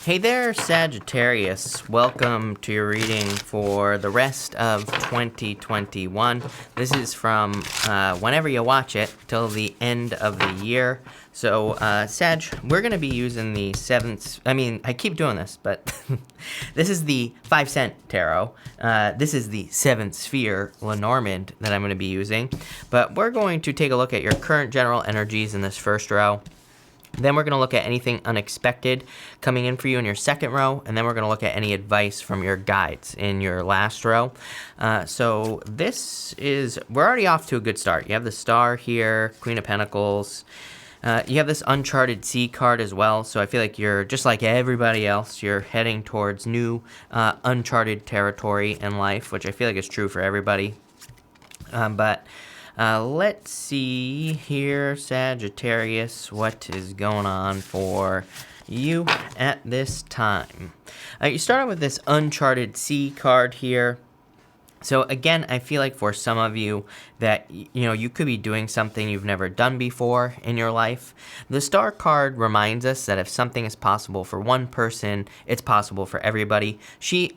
Hey there, Sagittarius. Welcome to your reading for the rest of 2021. This is from whenever you watch it till the end of the year. So, Sag, we're going to be using the I keep doing this, but this is the 5-cent tarot. This is the 7th sphere Lenormand that I'm going to be using. But we're going to take a look at your current general energies in this first row. Then we're going to look at anything unexpected coming in for you in your second row, and then we're going to look at any advice from your guides in your last row. So we're already off to a good start. You have the Star here, Queen of Pentacles. You have this Uncharted Sea card as well, so I feel like you're, just like everybody else, you're heading towards new uncharted territory in life, which I feel like is true for everybody. Let's see here, Sagittarius, what is going on for you at this time. You start out with this Uncharted Sea card here. So again, I feel like for some of you that, you could be doing something you've never done before in your life. The Star card reminds us that if something is possible for one person, it's possible for everybody.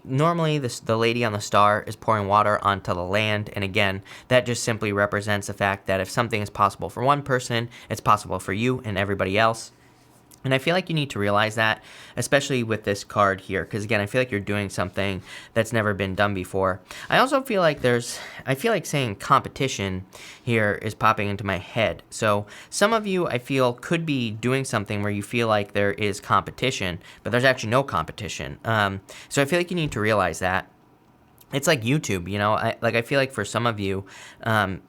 Normally the lady on the Star is pouring water onto the land. And again, that just simply represents the fact that if something is possible for one person, it's possible for you and everybody else. And I feel like you need to realize that, especially with this card here, because again, I feel like you're doing something that's never been done before. I also feel like saying competition here is popping into my head. So some of you, I feel, could be doing something where you feel like there is competition, but there's actually no competition. So I feel like you need to realize that. It's like YouTube, I feel like for some of you,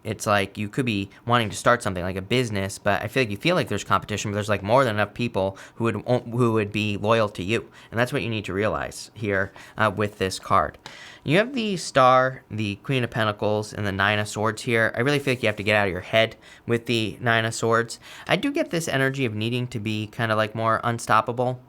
it's like you could be wanting to start something like a business, but I feel like there's competition, but there's like more than enough people who would be loyal to you. And that's what you need to realize here with this card. You have the Star, the Queen of Pentacles, and the Nine of Swords here. I really feel like you have to get out of your head with the Nine of Swords. I do get this energy of needing to be kind of like more unstoppable.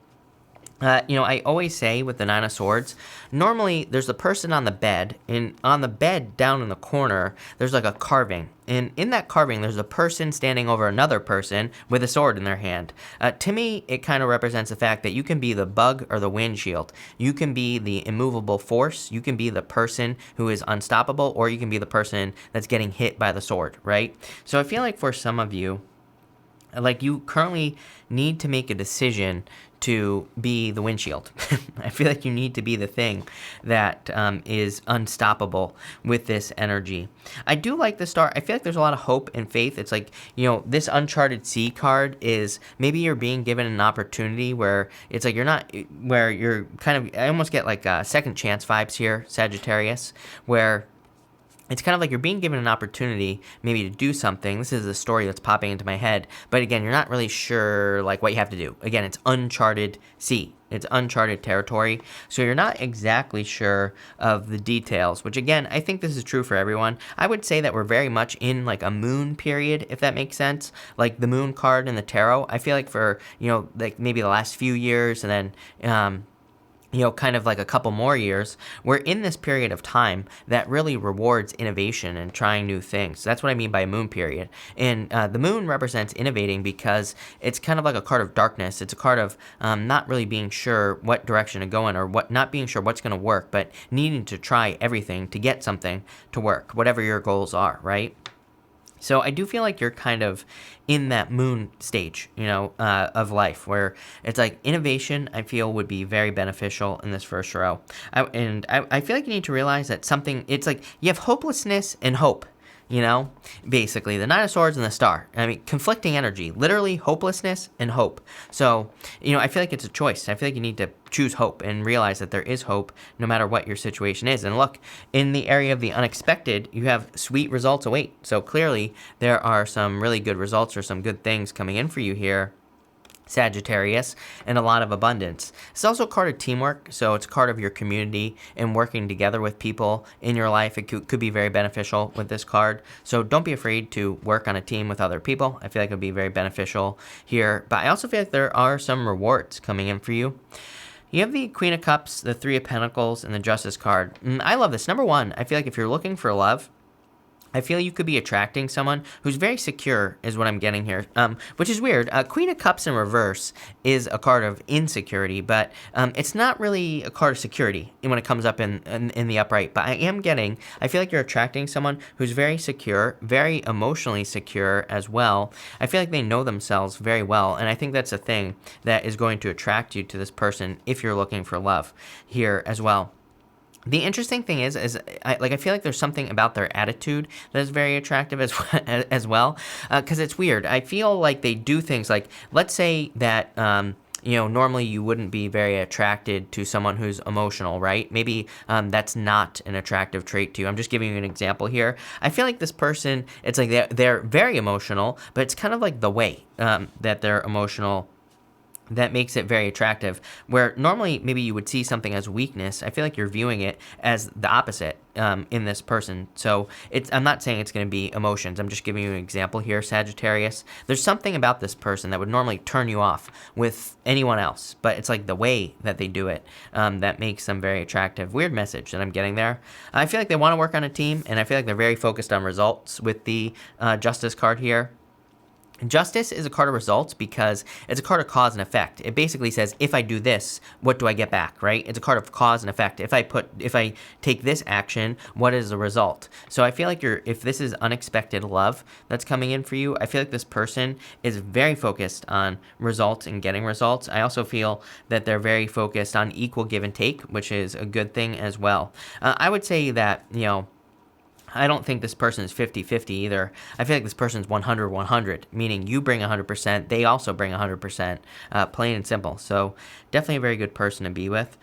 I always say with the Nine of Swords, normally there's a person on the bed, and on the bed down in the corner, there's like a carving. And in that carving, there's a person standing over another person with a sword in their hand. To me, it kind of represents the fact that you can be the bug or the windshield. You can be the immovable force. You can be the person who is unstoppable, or you can be the person that's getting hit by the sword, right? So I feel like for some of you, like you currently need to make a decision to be the windshield. I feel like you need to be the thing that is unstoppable with this energy. I do like the Star. I feel like there's a lot of hope and faith. It's like, this Uncharted Sea card is maybe you're being given an opportunity where it's like you're kind of, I almost get like second chance vibes here, Sagittarius, where it's kind of like you're being given an opportunity maybe to do something. This is a story that's popping into my head. But again, you're not really sure like what you have to do. Again, it's uncharted sea. It's uncharted territory. So you're not exactly sure of the details, which again, I think this is true for everyone. I would say that we're very much in like a moon period, if that makes sense. Like the moon card in the tarot, I feel like for, like maybe the last few years and then, kind of like a couple more years, we're in this period of time that really rewards innovation and trying new things. So that's what I mean by a moon period. And the moon represents innovating because it's kind of like a card of darkness. It's a card of not really being sure what direction to go in or not being sure what's going to work, but needing to try everything to get something to work, whatever your goals are, right? So I do feel like you're kind of in that moon stage, of life where it's like innovation, I feel would be very beneficial in this first row. I feel like you need to realize that it's like you have hopelessness and hope. Basically the Nine of Swords and the Star. I mean, conflicting energy, literally hopelessness and hope. So, I feel like it's a choice. I feel like you need to choose hope and realize that there is hope no matter what your situation is. And look, in the area of the unexpected, you have sweet results await. So clearly there are some really good results or some good things coming in for you here, Sagittarius, and a lot of abundance. It's also a card of teamwork, so it's a card of your community and working together with people in your life. It could be very beneficial with this card, so don't be afraid to work on a team with other people. I feel like it would be very beneficial here, but I also feel like there are some rewards coming in for you. You have the Queen of Cups, the Three of Pentacles, and the Justice card. I love this. Number one, I feel like if you're looking for love, I feel you could be attracting someone who's very secure, is what I'm getting here, which is weird. Queen of Cups in reverse is a card of insecurity, but it's not really a card of security when it comes up in the upright. But I feel like you're attracting someone who's very secure, very emotionally secure as well. I feel like they know themselves very well, and I think that's a thing that is going to attract you to this person if you're looking for love here as well. The interesting thing is I feel like there's something about their attitude that is very attractive as well, because it's weird. I feel like they do things like, let's say that, normally you wouldn't be very attracted to someone who's emotional, right? Maybe that's not an attractive trait to you. I'm just giving you an example here. I feel like this person, it's like they're very emotional, but it's kind of like the way that they're emotional that makes it very attractive, where normally maybe you would see something as weakness. I feel like you're viewing it as the opposite in this person. So I'm not saying it's going to be emotions. I'm just giving you an example here, Sagittarius. There's something about this person that would normally turn you off with anyone else, but it's like the way that they do it that makes them very attractive. Weird message that I'm getting there. I feel like they want to work on a team, and I feel like they're very focused on results with the Justice card here. Justice is a card of results because it's a card of cause and effect. It basically says, if I do this, what do I get back, right? It's a card of cause and effect. If I take this action, what is the result? So I feel like if this is unexpected love that's coming in for you, I feel like this person is very focused on results and getting results. I also feel that they're very focused on equal give and take, which is a good thing as well. I would say that, I don't think this person is 50-50 either. I feel like this person's 100-100, meaning you bring 100%, they also bring 100%, plain and simple. So definitely a very good person to be with.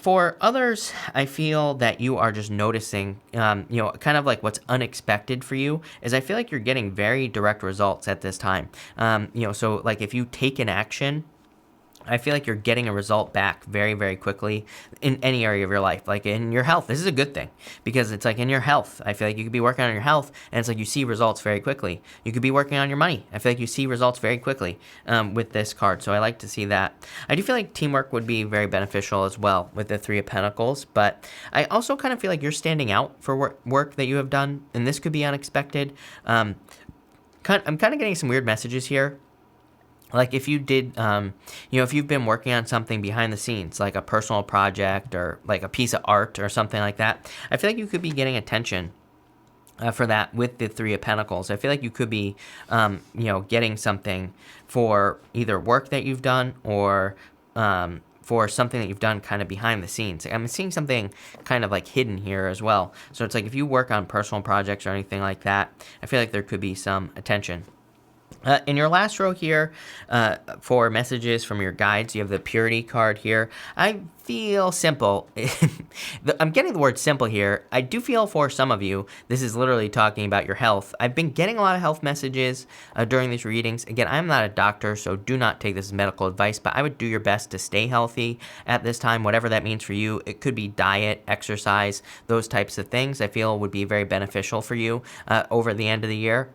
For others, I feel that you are just noticing, kind of like what's unexpected for you is I feel like you're getting very direct results at this time. So like if you take an action, I feel like you're getting a result back very, very quickly in any area of your life. Like in your health, this is a good thing because it's like in your health, I feel like you could be working on your health and it's like you see results very quickly. You could be working on your money. I feel like you see results very quickly with this card. So I like to see that. I do feel like teamwork would be very beneficial as well with the Three of Pentacles, but I also kind of feel like you're standing out for work that you have done, and this could be unexpected. I'm kind of getting some weird messages here. Like if you did, if you've been working on something behind the scenes, like a personal project or like a piece of art or something like that, I feel like you could be getting attention for that with the Three of Pentacles. I feel like you could be, getting something for either work that you've done or for something that you've done kind of behind the scenes. I'm seeing something kind of like hidden here as well. So it's like if you work on personal projects or anything like that, I feel like there could be some attention. In your last row here, for messages from your guides, you have the Purity card here. I feel simple. I'm getting the word simple here. I do feel for some of you, this is literally talking about your health. I've been getting a lot of health messages during these readings. Again, I'm not a doctor, so do not take this as medical advice, but I would do your best to stay healthy at this time, whatever that means for you. It could be diet, exercise, those types of things I feel would be very beneficial for you over the end of the year.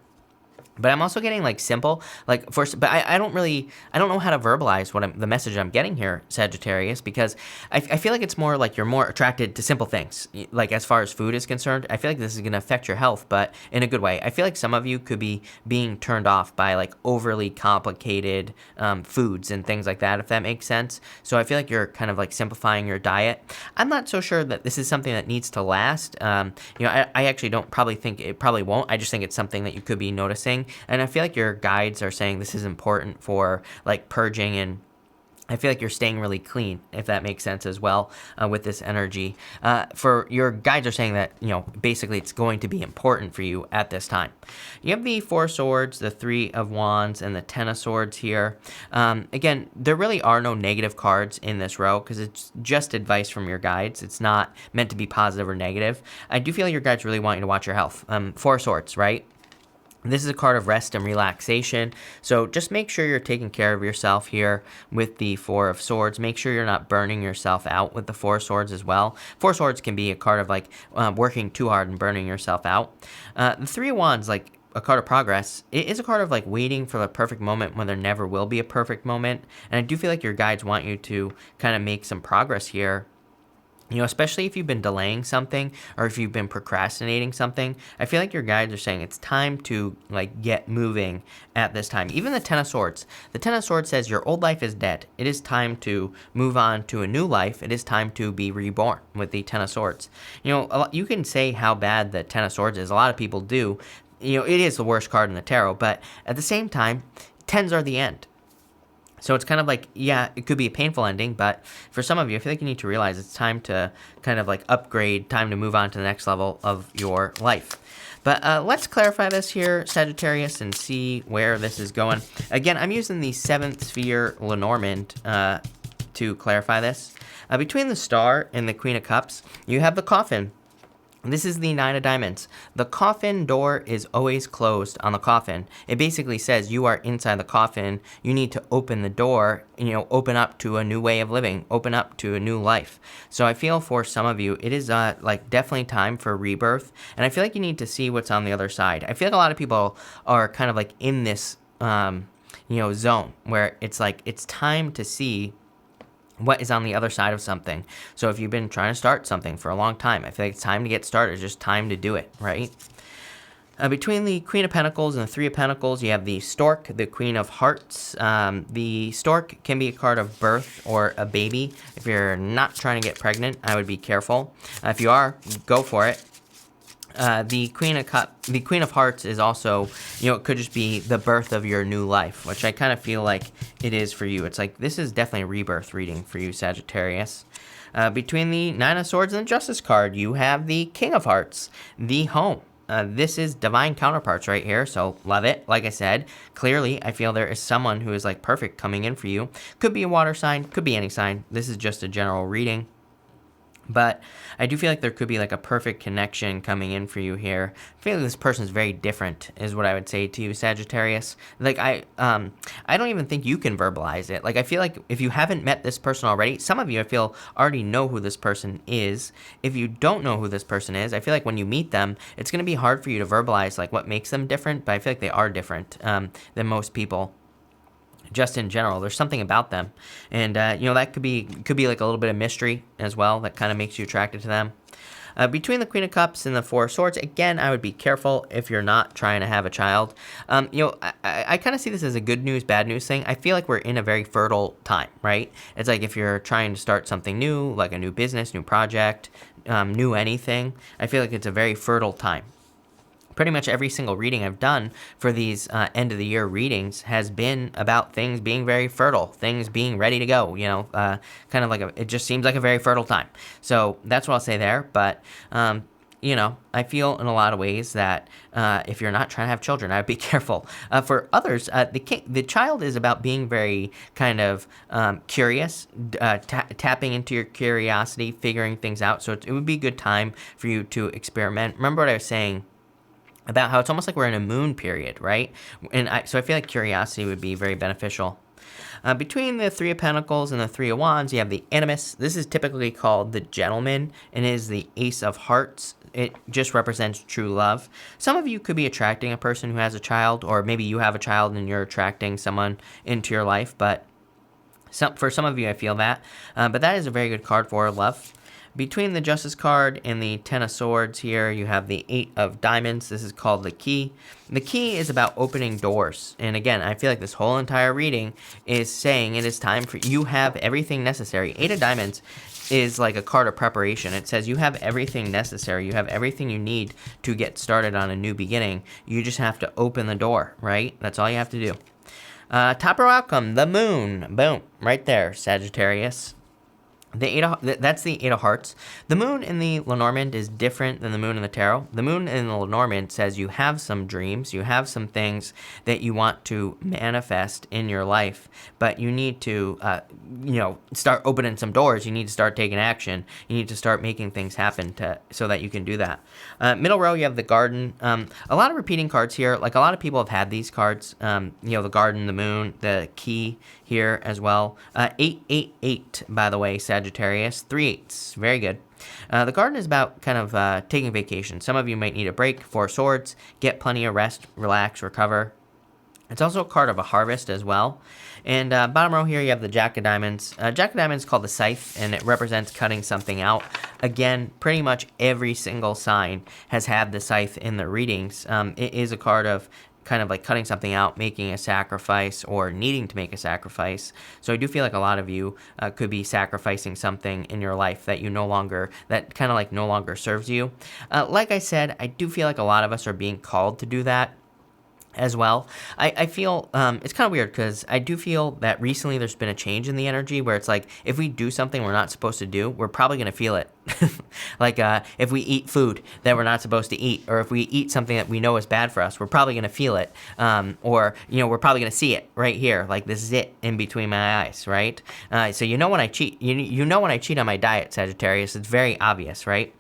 But I'm also getting like simple, but I don't know how to verbalize the message I'm getting here, Sagittarius, because I feel like it's more like you're more attracted to simple things. Like as far as food is concerned, I feel like this is going to affect your health, but in a good way. I feel like some of you could be being turned off by like overly complicated foods and things like that, if that makes sense. So I feel like you're kind of like simplifying your diet. I'm not so sure that this is something that needs to last. I actually don't probably think it probably won't. I just think it's something that you could be noticing. And I feel like your guides are saying this is important for like purging, and I feel like you're staying really clean, if that makes sense as well, with this energy. For your guides are saying that, basically it's going to be important for you at this time. You have the Four of Swords, the Three of Wands, and the Ten of Swords here. Again, there really are no negative cards in this row because it's just advice from your guides. It's not meant to be positive or negative. I do feel your guides really want you to watch your health. Four of Swords, right? This is a card of rest and relaxation, so just make sure you're taking care of yourself here with the Four of Swords. Make sure you're not burning yourself out with the Four of Swords as well. Four of Swords can be a card of like working too hard and burning yourself out. The Three of Wands, like a card of progress, it is a card of like waiting for the perfect moment when there never will be a perfect moment, and I do feel like your guides want you to kind of make some progress here Especially if you've been delaying something or if you've been procrastinating something, I feel like your guides are saying it's time to like get moving at this time. Even the Ten of Swords. The Ten of Swords says your old life is dead. It is time to move on to a new life. It is time to be reborn with the Ten of Swords. You can say how bad the Ten of Swords is. A lot of people do. It is the worst card in the tarot, but at the same time, tens are the end. So it's kind of like, yeah, it could be a painful ending, but for some of you, I feel like you need to realize it's time to kind of like upgrade, time to move on to the next level of your life. But let's clarify this here, Sagittarius, and see where this is going. Again, I'm using the 7th sphere Lenormand to clarify this. Between the Star and the Queen of Cups, you have the Coffin. This is the 9 of Diamonds. The coffin door is always closed on the coffin. It basically says you are inside the coffin. You need to open the door, open up to a new way of living, open up to a new life. So I feel for some of you, it is like definitely time for rebirth. And I feel like you need to see what's on the other side. I feel like a lot of people are kind of like in this, zone where it's like it's time to see what is on the other side of something. So if you've been trying to start something for a long time, I feel like it's time to get started. It's just time to do it, right? Between the Queen of Pentacles and the Three of Pentacles, you have the Stork, the Queen of Hearts. The Stork can be a card of birth or a baby. If you're not trying to get pregnant, I would be careful. If you are, go for it. The Queen of Hearts is also, it could just be the birth of your new life, which I kind of feel like it is for you. It's like, this is definitely a rebirth reading for you, Sagittarius. Between the Nine of Swords and the Justice card, you have the King of Hearts, the home. This is divine counterparts right here, so love it. Like I said, clearly, I feel there is someone who is like perfect coming in for you. Could be a water sign, could be any sign. This is just a general reading. But I do feel like there could be like a perfect connection coming in for you here. I feel like this person is very different, is what I would say to you, Sagittarius. Like I don't even think you can verbalize it. Like I feel like if you haven't met this person already, some of you I feel already know who this person is. If you don't know who this person is, I feel like when you meet them, it's going to be hard for you to verbalize like what makes them different. But I feel like they are different than most people. Just in general, there's something about them, and that could be like a little bit of mystery as well that kind of makes you attracted to them. Between the Queen of Cups and the Four of Swords, again, I would be careful if you're not trying to have a child. I kind of see this as a good news, bad news thing. I feel like we're in a very fertile time, right? It's like if you're trying to start something new, like a new business, new project, new anything, I feel like it's a very fertile time. Pretty much every single reading I've done for these end of the year readings has been about things being very fertile, things being ready to go, kind of like it just seems like a very fertile time. So that's what I'll say there. But, I feel in a lot of ways that if you're not trying to have children, I would be careful. For others, the child is about being very kind of curious, tapping into your curiosity, figuring things out. So it would be a good time for you to experiment. Remember what I was saying about how it's almost like we're in a moon period, right? So I feel like curiosity would be very beneficial. Between the Three of Pentacles and the Three of Wands, you have the Animus. This is typically called the Gentleman, and it is the Ace of Hearts. It just represents true love. Some of you could be attracting a person who has a child, or maybe you have a child and you're attracting someone into your life, but for some of you, I feel that. But that is a very good card for love. Between the Justice card and the Ten of Swords here, you have the Eight of Diamonds. This is called the Key. The Key is about opening doors. And again, I feel like this whole entire reading is saying it is time for you have everything necessary. Eight of Diamonds is like a card of preparation. It says you have everything necessary. You have everything you need to get started on a new beginning. You just have to open the door, right? That's all you have to do. Top row outcome, the Moon. Boom, right there, Sagittarius. That's the Eight of Hearts. The moon in the Lenormand is different than the moon in the tarot. The moon in the Lenormand says you have some dreams, you have some things that you want to manifest in your life, but you need to, start opening some doors. You need to start taking action. You need to start making things happen so that you can do that. Middle row, you have the Garden. A lot of repeating cards here. Like a lot of people have had these cards. The Garden, the Moon, the Key here as well. 888, by the way, Sagittarius. 3 8s. Very good. The Garden is about kind of taking vacation. Some of you might need a break. Four Swords. Get plenty of rest, relax, recover. It's also a card of a harvest as well. And bottom row here, you have the Jack of Diamonds. Jack of Diamonds is called the Scythe, and it represents cutting something out. Again, pretty much every single sign has had the Scythe in the readings. It is a card of kind of like cutting something out, making a sacrifice, or needing to make a sacrifice. So I do feel like a lot of you could be sacrificing something in your life that you no longer, that kind of like no longer serves you. Like I said, I do feel like a lot of us are being called to do that as well. I feel it's kind of weird because I do feel that recently there's been a change in the energy where it's like if we do something we're not supposed to do, we're probably going to feel it. Like if we eat food that we're not supposed to eat, or if we eat something that we know is bad for us, we're probably going to feel it. Or, you know, we're probably going to see it right here, like this zit in between my eyes, right? So you know when I cheat, you know when I cheat on my diet, Sagittarius, it's very obvious, right?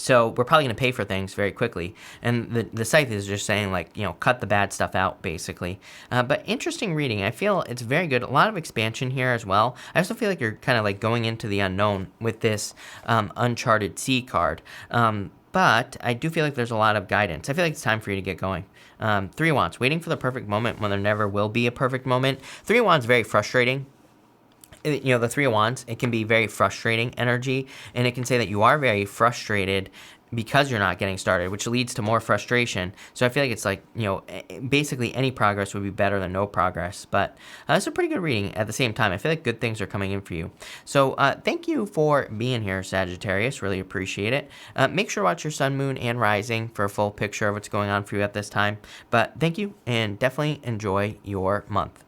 So we're probably going to pay for things very quickly. And the Scythe is just saying, like, you know, cut the bad stuff out, basically. But interesting reading. I feel it's very good. A lot of expansion here as well. I also feel like you're kind of like going into the unknown with this Uncharted Sea card. But I do feel like there's a lot of guidance. I feel like it's time for you to get going. Three of Wands, waiting for the perfect moment when there never will be a perfect moment. Three of Wands, very frustrating. You know, the Three of Wands, it can be very frustrating energy, and it can say that you are very frustrated because you're not getting started, which leads to more frustration. So I feel like it's like, you know, basically any progress would be better than no progress. But it's a pretty good reading at the same time. I feel like good things are coming in for you. So thank you for being here, Sagittarius. Really appreciate it. Make sure to watch your sun, moon, and rising for a full picture of what's going on for you at this time. But thank you, and definitely enjoy your month.